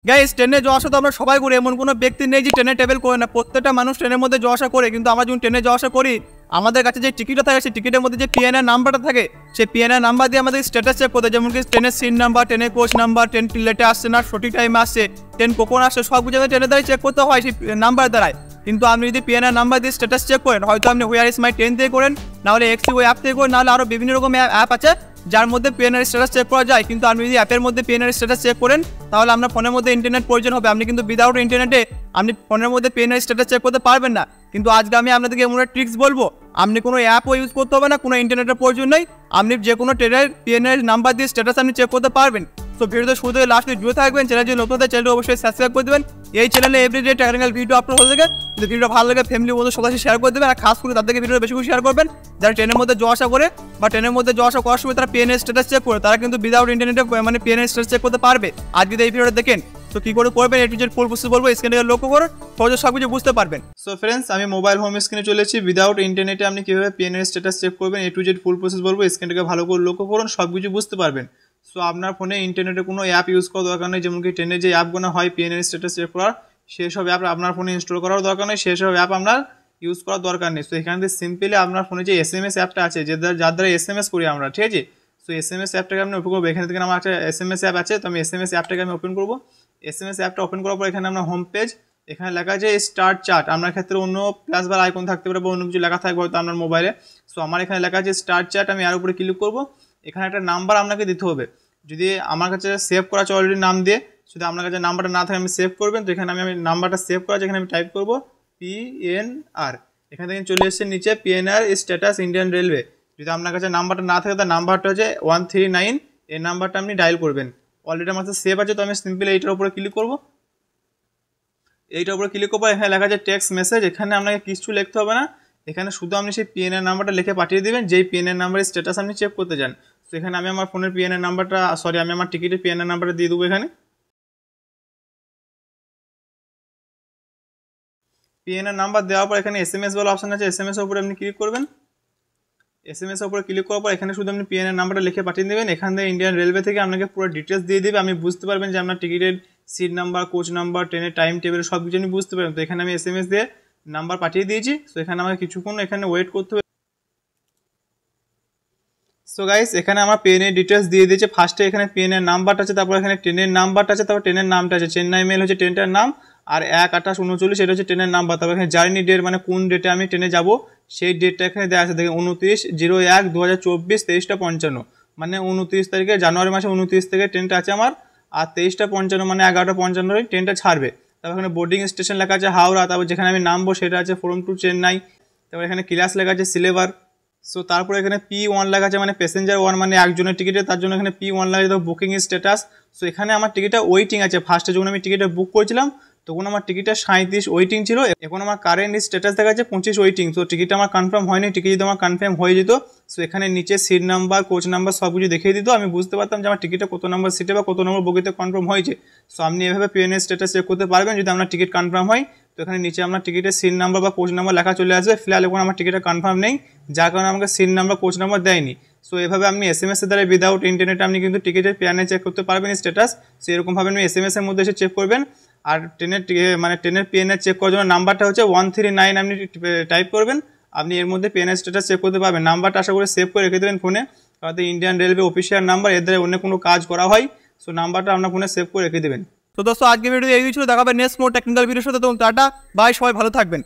Guys ট্রেনে যাওয়া আসা তো আমরা সবাই করি, এমন কোনো ব্যক্তি নেই যে ট্রেনে ট্রাভেল করে না। প্রত্যেকটা মানুষ ট্রেনের মধ্যে যাওয়া আসা করে, কিন্তু আমরা যখন ট্রেনে যাওয়া আসা করি আমাদের কাছে যে টিকিটটা থাকে সেই টিকিটের মধ্যে যে পিএনআর নাম্বারটা থাকে সেই পিএনআর নাম্বার দিয়ে আমাদের স্ট্যাটাস চেক করতে, যেমন কি ট্রেনের সিট নাম্বার, ট্রেনের কোচ নাম্বার, ট্রেন লেটে আসছে না, সঠিক টাইমে আসছে, ট্রেন কখন আসছে, সব কিছু ট্রেনের দ্বারাই চেক করতে হয় সেই নাম্বার দ্বারাই। কিন্তু আপনি যদি পিএনআর নাম্বার দিয়ে স্ট্যাটাস চেক করেন, হয়তো আপনি হোয়ার ইজ মাই ট্রেন থেকে করেন, নাহলে এক্সিও অ্যাপ থেকে করেন, নাহলে আরও বিভিন্ন রকম অ্যাপ আছে যার মধ্যে পিএনআর স্ট্যাটাস চেক করা যায়। কিন্তু আপনি যদি অ্যাপের মধ্যে পিএনআর স্ট্যাটাস চেক করেন তাহলে আপনার ফোনের মধ্যে ইন্টারনেট প্রয়োজন হবে। আপনি কিন্তু উইদাউট ইন্টারনেটে আপনি ফোনের মধ্যে পিএনআর স্ট্যাটাস চেক করতে পারবেন না। কিন্তু আজকে আমি আপনাদেরকে এমন একটা ট্রিক্স বলবো, আপনি কোনো অ্যাপও ইউজ করতে হবে না, কোনো ইন্টারনেটের প্রয়োজন নেই, আপনি যে কোনো ট্রেনের পিএনআর নাম্বার দিয়ে স্ট্যাটাস আপনি চেক করতে পারবেন। তো ভিডিওতে শুরু থেকে লাস্টে জুড়ে থাকবেন। চ্যানেল যদি নতুন হয় চ্যানেলটি অবশ্যই সাবস্ক্রাইব করে দেবেন। এই চ্যানেলে এভরিডে টেকনিক্যাল ভিডিও আপলোড হয়ে থাকে। যদি ভিডিও ভালো লাগে ফ্যামিলি বন্ধু সবাই শেয়ার করে দেবেন, আর খাস করে তাদেরকে ভিডিও বেশি করে শেয়ার করবেন যারা ট্রেনের মধ্যে যাওয়া আসা করে বা ট্রেনের মধ্যে যাওয়া আসা করার সময় তারা পিএনআর স্ট্যাটাস চেক করে, তারা কিন্তু উইদাউট ইন্টারনেটে মানে পিএনআর স্ট্যাটাস চেক করতে পারবে। আর যদি এই ভিডিওটা দেখেন তো কি করে করবেন এ টু জেড ফুল প্রসেস বলবো, স্ক্রিনে লক্ষ্য করুন, সহজে সব কিছু বুঝতে পারবেন। সো ফ্রেন্ডস, আমি মোবাইল হোম স্ক্রিনে চলে এসেছি। উইদাউট ইন্টারনেটে আপনি কীভাবে পিএনআর স্ট্যাটাস চেক করবেন এ টু জেড ফুল প্রসেস বলবো, স্ক্রিনটাকে ভালো করে লক্ষ্য করুন, সব কিছু বুঝতে পারবেন। সো আপনার ফোনে ইন্টারনেটে কোনো অ্যাপ ইউজ করার দরকার নেই, যেমন কি ট্রেনে যে অ্যাপগুলো হয় পিএনআর স্ট্যাটাস চেক করার, সেসব অ্যাপ আপনার ফোনে ইনস্টল করার দরকার নেই, সেসব অ্যাপ আপনার ইউজ করার দরকার নেই। সো এখান থেকে সিম্পলি আপনার ফোনে যে এসএমএস অ্যাপটা আছে যার দ্বারা এসএমএস করি আমরা, ঠিক আছে। সো এসএমএস অ্যাপটাকে আপনি ওপেন করবো। এখান থেকে আমার একটা এসএমএস অ্যাপ আছে, তো আমি এসএমএস অ্যাপটাকে আমি ওপেন করবো। এসএমএস অ্যাপটা ওপেন করার পর এখানে আমরা হোম পেজ, এখানে লেখা আছে স্টার্ট চার্ট। আপনার ক্ষেত্রে অন্য প্লাস বার আইকন থাকতে পারে বা অন্য কিছু লেখা থাকবে হয়তো আপনার মোবাইলে। সো আমার এখানে লেখা আছে স্টার্ট চার্ট, আমি এর উপরে ক্লিক করবো। এখানে একটা নাম্বার আপনাকে দিতে হবে। যদি আমার কাছে সেভ করা আছে অলরেডি নাম দিয়ে, যদি আপনার কাছে নাম্বারটা না থাকে আমি সেভ করবেন। তো এখানে আমি নাম্বারটা সেভ করা আছে, এখানে আমি টাইপ করবো পিএনআর। এখান থেকে চলে এসছে নিচে পিএনআর স্ট্যাটাস ইন্ডিয়ান রেলওয়ে। যদি আপনার কাছে নাম্বারটা না থাকে তার নাম্বারটা হচ্ছে 139, এই নাম্বারটা আপনি ডায়াল করবেন। অলরেডি আমার কাছে সেভ আছে, তো আমি সিম্পলি এইটার উপরে ক্লিক করবো। এইটার উপরে ক্লিক করবো, এখানে লেখা আছে টেক্সট মেসেজ। এখানে আপনাকে কিছু লিখতে হবে না, এখানে শুধু আপনি সেই পিএনআর নাম্বারটা লিখে পাঠিয়ে দেবেন যেই পিএনআর নাম্বারের স্ট্যাটাস আপনি চেক করতে চান। তো এখানে আমি আমার ফোনের পিএনআর নাম্বারটা আমি আমার টিকিটের পিএনআর নাম্বারটা দিয়ে দেবো। এখানে পিএনআর নাম্বার দেওয়ার পর এখানে এসএমএস বলা অপশন আছে, এসএমএস এর উপরে আপনি ক্লিক করবেন। এসএমএস এর উপরে ক্লিক করার পর এখানে শুধু আপনি পিএনআর নাম্বারটা লিখে পাঠিয়ে দেবেন। এখান থেকে ইন্ডিয়ান রেলওয়ে থেকে আপনাকে পুরো ডিটেলস দিয়ে দেবে, আপনি বুঝতে পারবেন যে আপনার টিকিটের সিট নাম্বার, কোচ নাম্বার, ট্রেনের টাইম টেবিল সব কিছু আপনি বুঝতে পারবেন। তো এখানে আমি এসএমএস দিয়ে নাম্বার পাঠিয়ে দিয়েছি। সো এখানে আমাকে কিছুক্ষণ এখানে ওয়েট করতে হবে। সো গাইস, এখানে আমার পিএনআর ডিটেলস দিয়ে দিয়েছে। ফার্স্টে এখানে পিএনআর নাম্বারটা আছে, তারপর এখানে ট্রেনের নাম্বারটা আছে, তারপর ট্রেনের নামটা আছে। চেন্নাই মেল হচ্ছে ট্রেনটার নাম, আর 1/28/39 এটা হচ্ছে ট্রেনের নাম্বার। তারপর এখানে জার্নি ডেট মানে কোন ডেটে আমি ট্রেনে যাবো সেই ডেটটা এখানে দেওয়া আছে। দেখেন 29/01/2024 23:55, মানে 29 তারিখে জানুয়ারি মাসে 29 থেকে ট্রেনটা আছে আমার, আর 23:55 মানে 11:55 ট্রেনটা ছাড়বে। তারপর এখানে বোর্ডিং স্টেশন লেখা আছে হাওড়া, তারপর যেখানে আমি নামবো সেটা আছে ফ্রম টু চেন্নাই। তারপর এখানে ক্লাস লেখা আছে সিলেভার। সো তারপরে এখানে P1 লেখা আছে মানে প্যাসেঞ্জার 1, মানে একজনের টিকিটে, তার জন্য এখানে P1 লেখা আছে বুকিং স্ট্যাটাস। সো এখানে আমার টিকিটটা ওয়েটিং আছে। ফার্স্টে যখন আমি টিকিটটা বুক করেছিলাম তখন আমার টিকিটটা 37 ওয়েটিং ছিল, এখন আমার কারেন্ট স্ট্যাটাস দেখা যাচ্ছে 25 ওয়েটিং। সো টিকিটটা আমার কনফার্ম হয়নি, টিকিট যদি আমার কনফার্ম হয়ে যেত সো এখানে নিচে সিট নাম্বার, কোচ নাম্বার সব কিছু দেখিয়ে দিত, আমি বুঝতে পারতাম যে আমার টিকিটটা কত নম্বর সিটে বা কত নম্বর বগিতে কনফার্ম হয়েছে। সো আপনি এভাবে পিএনআর স্ট্যাটাস চেক করতে পারবেন যদি আপনার টিকিট কনফার্ম হয়। তো এখানে নিচে আপনার টিকিটের সিট নাম্বার বা কোচ নাম্বার লেখা চলে আসবে। ফিলহাল এখন আমার টিকিটটা কনফার্ম নেই, যার কারণে আমাকে সিট নাম্বার, কোচ নাম্বার দেয়নি। সো এভাবে আপনি এসএমএস এর দ্বারা উইদাউট ইন্টারনেটে আপনি কিন্তু টিকিটের পিএনআর চেক করতে পারবেন স্ট্যাটাস। সো এরকমভাবে আপনি এসএমএস এর মধ্যে এসে চেক করবেন। আর ট্রেনের পিএনআর চেক করার জন্য নাম্বারটা হচ্ছে 139 আপনি টাইপ করবেন, আপনি এর মধ্যে পিএনআর স্ট্যাটাস চেক করতে পারবেন। নাম্বারটা আশা করে সেভ করে রেখে দেবেন ফোনে, কারণ ইন্ডিয়ান রেলওয়ে অফিসিয়াল নাম্বার, এর দ্বারা অন্য কোনো কাজ করা হয়। সো নাম্বারটা আপনার ফোনে সেভ করে রেখে দেবেন। তো দোস্ত আজকে ভিডিও এই ছিল, দেখাবে নেক্সট মোর টেকনিক্যাল ভিডিওর সাথে। তো টাটা বাই, সবাই ভালো থাকবেন।